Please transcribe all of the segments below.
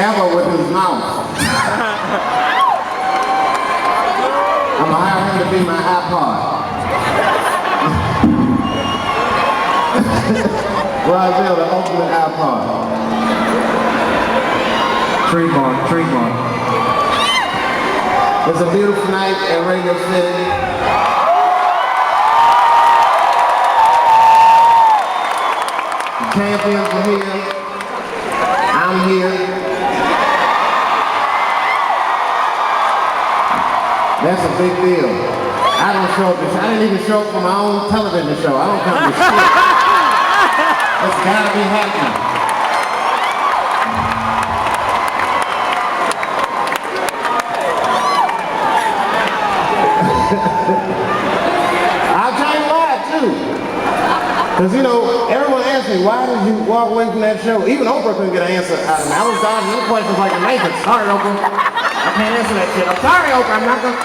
ever with his mouth. I'm gonna hire him to be my iPod. Roselle, the ultimate iPod. Trademark. It's a beautiful night at Radio City. The champions are here. I'm here. That's a big deal. I don't show up. I didn't even show up for my own television show. I don't come to shit. It's gotta be happening. I'll tell you why too. Because you know, everyone asks me, why did you walk away from that show? Even Oprah couldn't get an answer out of me. I was dodging no questions like a Nathan. Sorry, Oprah. I can't answer that shit. I'm sorry, Oprah. I'm not gonna.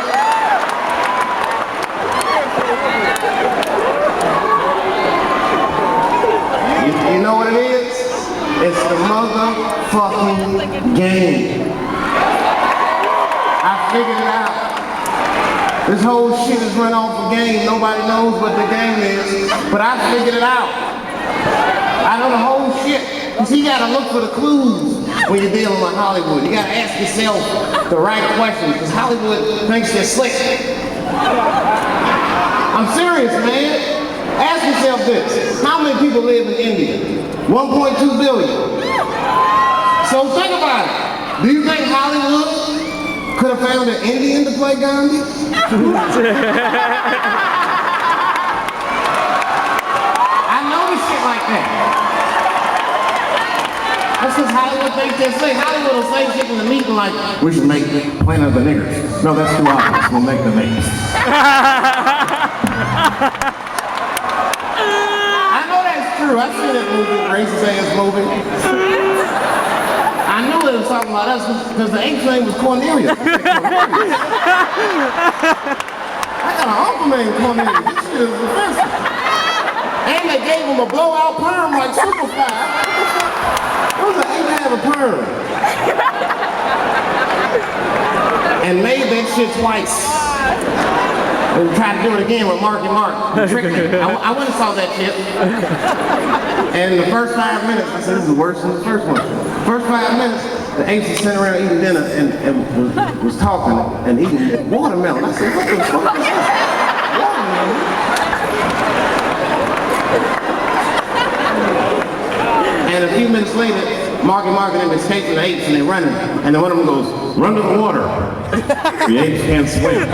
You know what it is? It's the motherfucking game. I figured it out. This whole shit is run off a game. Nobody knows what the game is, but I figured it out. I know the whole shit. You see, you gotta look for the clues when you're dealing with Hollywood. You gotta ask yourself the right questions, because Hollywood thinks they're slick. I'm serious, man. Ask yourself this. How many people live in India? 1.2 billion. So think about it. Do you think Hollywood could have found an Indian to play Gandhi? I know this shit like that. That's because Hollywood thinks they're slick. Hollywood will say shit in the meeting like, we should make Planet of the Niggers. No, that's too obvious. We'll make the niggas. I know that's true. I've seen that movie, racist ass movie. I knew it was talking about us because the ape's name was Cornelius. I got an uncle named Cornelius. This shit is offensive. And they gave him a blowout perm like Superfly. It was an ape have a perm. And made that shit twice. And we tried to do it again with Marky Mark. Tricked me. I went and saw that shit. And in the first 5 minutes, I said, this is worse than the first one. First 5 minutes, the apes was sitting around eating dinner and was talking and eating watermelon. I said, what the fuck is this? Watermelon? And a few minutes later, Marky Mark and them escaping the apes and they're running. And then one of them goes, run to the water. The apes can't swim.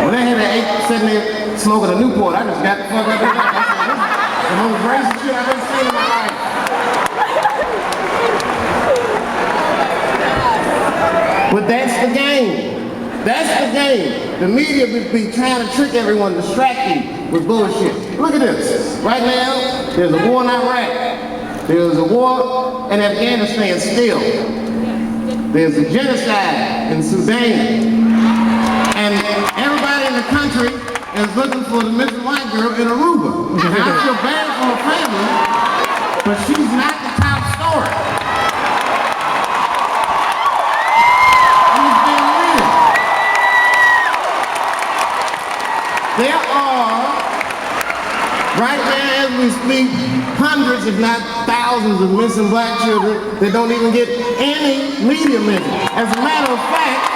When I had an ape sitting there smoking a Newport, I just got the fuck out of there. The most crazy shit I've ever seen in my life. But that's the game. That's the game. The media be trying to trick everyone, distract you with bullshit. Look at this. Right now, there's a war in Iraq. There's a war in Afghanistan still. There's a genocide in Sudan. And everybody in the country is looking for the missing white girl in Aruba. And I feel bad for her family, but she's not the top story. There are, right now as we speak, hundreds if not thousands of missing black children that don't even get any media mention. As a matter of fact,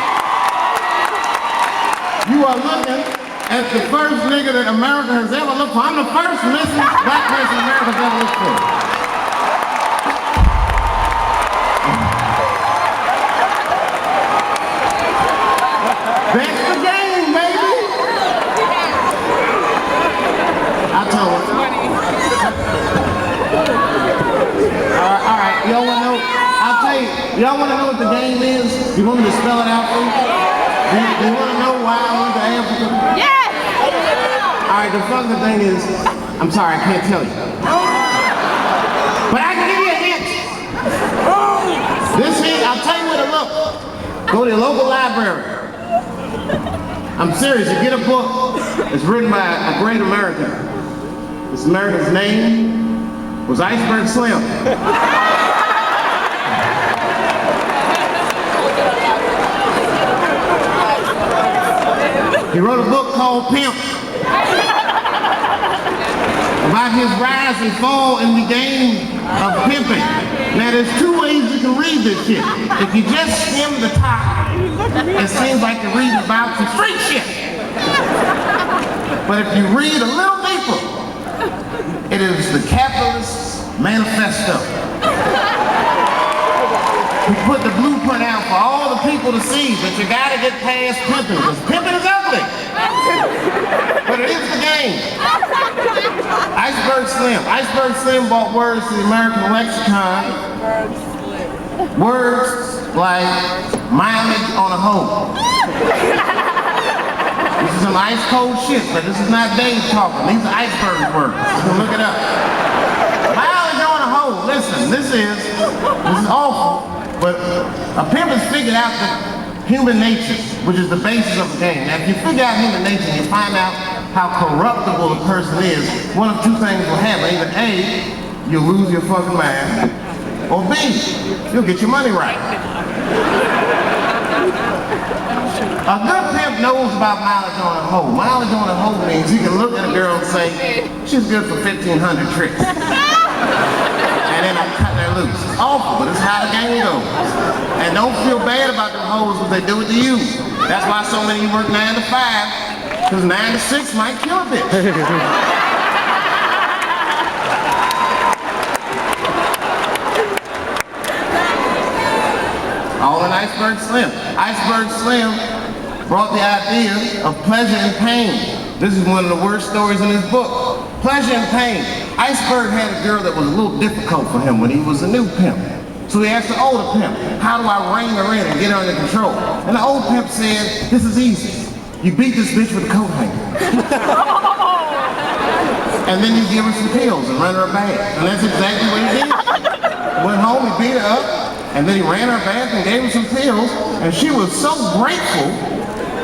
you are looking at the first nigga that America has ever looked for. I'm the first missing black person America has ever looked for. That's the game, baby. I told her. All right, y'all wanna know? I'll tell you, y'all wanna know what the game is? You want me to spell it out for you? Do you wanna know why I went to Africa? Yes! All right, the fucking thing is, I'm sorry, I can't tell you. But I can give you a hint. This hint, I'll tell you where to look. Go to your local library. I'm serious. You get a book. It's written by a great American. This American's name was Iceberg Slim. He wrote a book called Pimp, about his rise and fall in the game of pimping. Now there's two ways you can read this shit. If you just skim the top, it seems like you're reading about some street shit. But if you read a little deeper, it is the capitalist manifesto. He put the blueprint out for all the people to see that you gotta get past pimping, because pimping is ugly. But it is the game. Iceberg Slim. Iceberg Slim brought words to the American lexicon. Words like mileage on a hoe. This is some ice cold shit, but this is not Dave talking. These are iceberg words. So look it up. Mileage on a hoe. Listen, this is awful. But a pimp has figured out that human nature, which is the basis of the game. Now, if you figure out human nature, you find out how corruptible a person is. One of two things will happen. Either A, you'll lose your fucking mind, or B, you'll get your money right. A good pimp knows about mileage on a hoe. Mileage on a hoe means you can look at a girl and say, she's good for 1,500 tricks. And then I'm cutting her loose. It's awful, but it's how the game goes. And don't feel bad about them hoes when they do it to you. That's why so many of you work 9 to 5, because 9 to 6 might kill a bitch. All in Iceberg Slim. Iceberg Slim brought the idea of pleasure and pain. This is one of the worst stories in his book. Pleasure and pain. Iceberg had a girl that was a little difficult for him when he was a new pimp. So he asked the older pimp, how do I rein her in and get her under control? And the old pimp said, this is easy. You beat this bitch with a coat hanger. And then you give her some pills and run her a bath. And that's exactly what he did. Went home, he beat her up, and then he ran her a bath and gave her some pills, and she was so grateful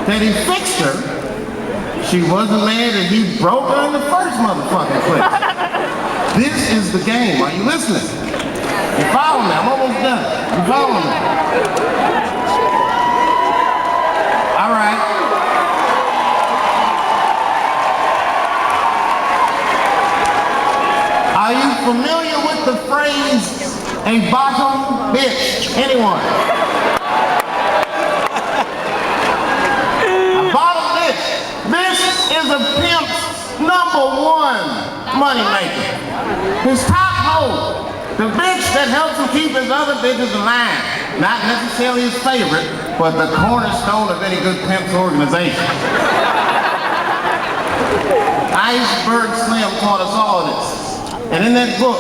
that he fixed her. She wasn't mad that he broke her in the first motherfucking place. This is the game. Are you listening? You follow me? I'm almost done. You follow me? All right. Are you familiar with the phrase, a bottom bitch? Anyone? A bottom bitch. This is a pimp's #1 moneymaker. His top hoe. The bitch that helps him keep his other bitches in line. Not necessarily his favorite, but the cornerstone of any good pimp's organization. Iceberg Slim taught us all of this. And in that book,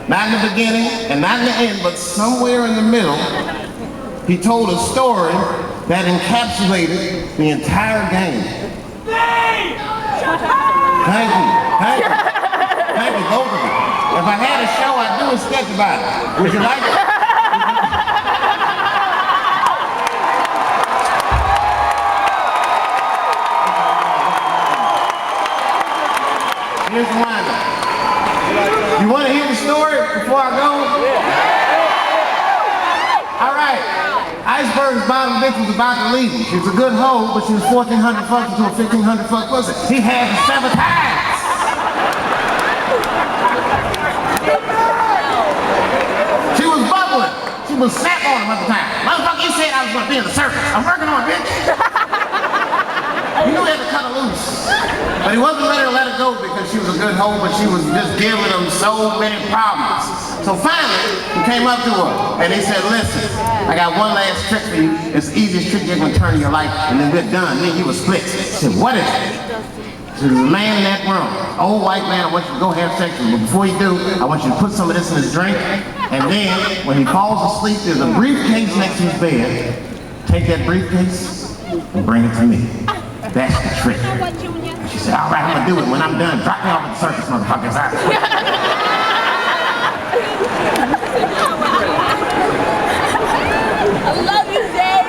not in the beginning and not in the end, but somewhere in the middle, he told a story that encapsulated the entire game. Thank you. Thank you. Thank you, both of you. If I had a show, I'd do a sketch about it. Would you like it? Here's the lineup. You want to hear the story before I go? All right. Iceberg's bottom bitch was about to leave him. She was a good hoe, but she was 1,400 fucks into a 1,500 fuck pussy. He had her 7 times. She was bubbling. She was snap on him at the time. Motherfucker, you said I was going to be in the circus. I'm working on it, bitch. He knew he had to cut her loose. But he wasn't ready to let her go because she was a good hoe, but she was just giving him so many problems. So finally, he came up to her and he said, listen, I got one last trick for you. It's the easiest trick you're going to turn in your life, and then we're done. Me and you will split. He said, what is it? There's a man in that room, old white man, I want you to go have sex with him. But before you do, I want you to put some of this in his drink, and then when he falls asleep, there's a briefcase next to his bed. Take that briefcase and bring it to me. That's the trick. And she said, all right, I'm gonna do it. When I'm done, drop me off at the circus, motherfuckers. I love you, Dave.